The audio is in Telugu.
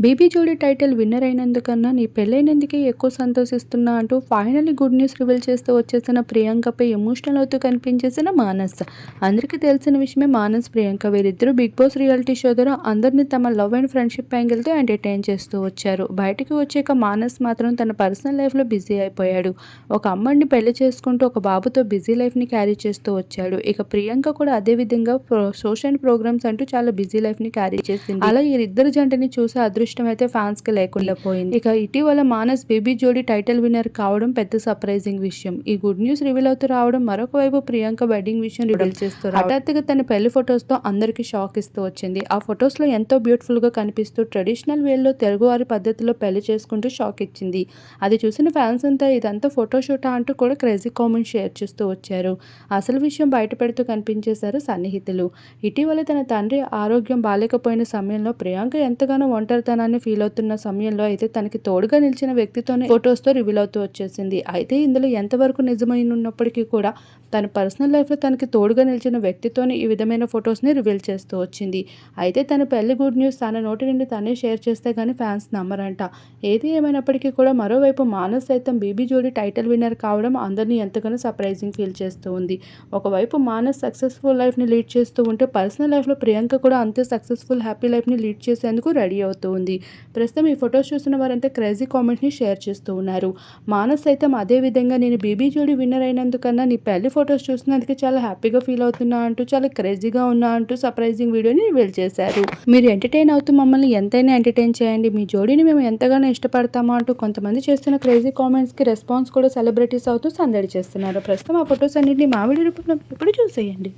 బేబీ జోడీ టైటిల్ విన్నర్ అయినందుకన్నా నీ పెళ్ళైనందుకే ఎక్కువ సంతోషిస్తున్నా అంటూ ఫైనల్లీ గుడ్ న్యూస్ రివీల్ చేస్తూ వచ్చేసిన ప్రియాంకపై ఎమోషనల్ అవుతూ కనిపించేసిన మానస్. అందరికీ తెలిసిన విషయమే మానస్ ప్రియాంక వీరిద్దరూ బిగ్ బాస్ రియాలిటీ షో ద్వారా అందరినీ తమ లవ్ అండ్ ఫ్రెండ్షిప్ యాంగిల్తో ఎంటర్టైన్ చేస్తూ వచ్చారు. బయటికి వచ్చాక మానస్ మాత్రం తన పర్సనల్ లైఫ్లో బిజీ అయిపోయాడు. ఒక అమ్మాయిని పెళ్లి చేసుకుంటూ ఒక బాబుతో బిజీ లైఫ్ని క్యారీ చేస్తూ వచ్చాడు. ఇక ప్రియాంక కూడా అదే విధంగా సోషల్ ప్రోగ్రామ్స్ అంటూ చాలా బిజీ లైఫ్ని క్యారీ చేసింది. అలా ఈ ఇద్దరు జంటని చూసి అదృష్టం అయితే ఫ్యాన్స్ కి లేకుండా పోయింది. ఇక ఇటీవల మానస్ బేబీ జోడీ టైటిల్ విన్నర్ కావడం పెద్ద సర్ప్రైజింగ్ విషయం. ఈ గుడ్ న్యూస్ రివీల్ అవుతూ రావడం, మరొక వైపు ప్రియాంక వెడ్డింగ్ విషయం రివీల్ చేస్తూ హఠాత్తుగా తన పెళ్లి ఫొటోస్ తో అందరికి షాక్ ఇస్తూ వచ్చింది. ఆ ఫొటోస్ లో ఎంతో బ్యూటిఫుల్ గా కనిపిస్తూ ట్రెడిషనల్ వేల్లో తెలుగువారి పద్ధతిలో పెళ్లి చేసుకుంటూ షాక్ ఇచ్చింది. అది చూసిన ఫ్యాన్స్ అంతా ఇదంతా ఫోటోషూటా అంటూ కూడా క్రేజీ కామెంట్స్ షేర్ చేస్తూ వచ్చారు. అసలు విషయం బయట పెడుతూ కనిపించేశారు సన్నిహితులు. ఇటీవల తన తండ్రి ఆరోగ్యం బాలేకపోయిన సమయంలో ప్రియాంక ఎంతగానో ఒంటరితనాన్ని ఫీల్ అవుతున్న సమయంలో అయితే తనకి తోడుగా నిలిచిన వ్యక్తితోనే ఫొటోస్తో రివీల్ అవుతూ వచ్చేసింది. అయితే ఇందులో ఎంతవరకు నిజమైనప్పటికీ కూడా తన పర్సనల్ లైఫ్లో తనకి తోడుగా నిలిచిన వ్యక్తితోనే ఈ విధమైన ఫొటోస్ని రివీల్ చేస్తూ వచ్చింది. అయితే తన పెళ్లి గుడ్ న్యూస్ తన నోటి నుండి తనే షేర్ చేస్తే కానీ ఫ్యాన్స్ నమ్మరంట. ఏది ఏమైనప్పటికీ కూడా మరోవైపు మానస్ సైతం బేబీ జోడీ టైటిల్ విన్నర్ కావడం అందరినీ ఎంతగానో సర్ప్రైజింగ్ ఫీల్ చేస్తూ ఉంది. ఒకవైపు మానస్ సక్సెస్ఫుల్ లైఫ్ని లీడ్ చేస్తూ ఉంటే పర్సనల్ లైఫ్లో ప్రియాంక కూడా అంతే సక్సెస్ఫుల్ హ్యాపీ లైఫ్ని లీడ్ చేసేందుకు రెడీ అవుతూ ఉంది. ప్రస్తుతం ఈ ఫొటోస్ చూసిన వారంతా క్రేజీ కామెంట్ని షేర్ చేస్తూ ఉన్నారు. మానస్ సైతం అదే విధంగా నేను బేబీ జోడీ విన్నర్ అయినందుకన్నా నీ పెళ్లి ఫొటోస్ చూసినందుకు చాలా హ్యాపీగా ఫీల్ అవుతున్నా అంటూ చాలా క్రేజీగా ఉన్నా అంటూ సర్ప్రైజింగ్ వీడియోని రివీల్ చేశారు. మీరు ఎంటర్టైన్ అవుతూ మమ్మల్ని ఎంతైనా ఎంటర్టైన్ చేయండి, మీ జోడీని మేము ఎంతగానో ఇష్టపడతామో అంటూ కొంతమంది చేస్తున్న క్రేజీ కామెంట్స్కి రెస్పాన్స్ కూడా సెలబ్రిటీస్ అవుతూ సందడి చేస్తున్నారు. ప్రస్తుతం ఆ ఫొటోస్ అన్నింటినీ మా వీడియో రూపంలో ఇప్పుడు చూసేయండి.